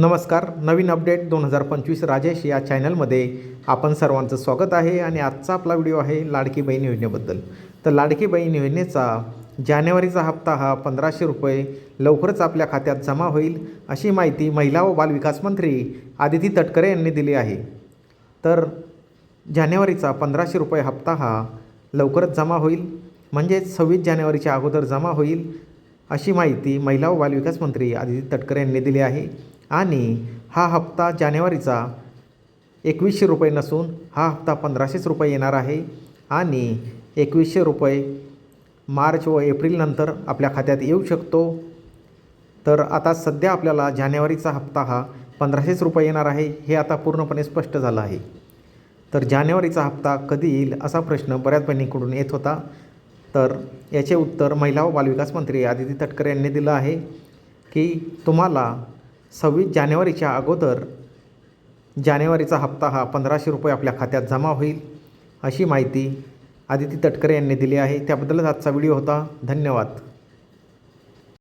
नमस्कार. नवीन अपडेट 2025 राजेश या चॅनलमध्ये आपण सर्वांचं स्वागत आहे. आणि आजचा आपला व्हिडिओ आहे लाडकी बहीण योजनेबद्दल. तर लाडकी बहीण योजनेचा जानेवारीचा हप्ता हा 1500 रुपये लवकरच आपल्या खात्यात जमा होईल, अशी माहिती महिला व बालविकास मंत्री आदिती तटकरे यांनी दिली आहे. तर जानेवारीचा 1500 रुपये हप्ता हा लवकरच जमा होईल, म्हणजेच 26 जानेवारीच्या अगोदर जमा होईल, अशी माहिती महिला व बालविकास मंत्री आदिती तटकरे यांनी दिली आहे. आणि हा हप्ता जानेवारीचा 2100 रुपये नसून हा हप्ता 1500 रुपये येणार आहे. आणि 2100 रुपये मार्च व एप्रिलनंतर आपल्या खात्यात येऊ शकतो. तर आता सध्या आपल्याला जानेवारीचा हप्ता हा 1500 रुपये येणार आहे, हे आता पूर्णपणे स्पष्ट झालं आहे. तर जानेवारीचा हप्ता कधी येईल असा प्रश्न बऱ्याच बहिणींकडून येत होता. तर याचे उत्तर महिला व बालविकास मंत्री आदिती तटकरे यांनी दिलं आहे की तुम्हाला 26 जानेवारीच्या अगोदर जानेवारीचा हप्ता हा 1500 रुपये आपल्या खात्यात जमा होईल, अशी माहिती आदिती तटकरे यांनी दिली आहे. त्याबद्दलच आजचा व्हिडिओ होता. धन्यवाद.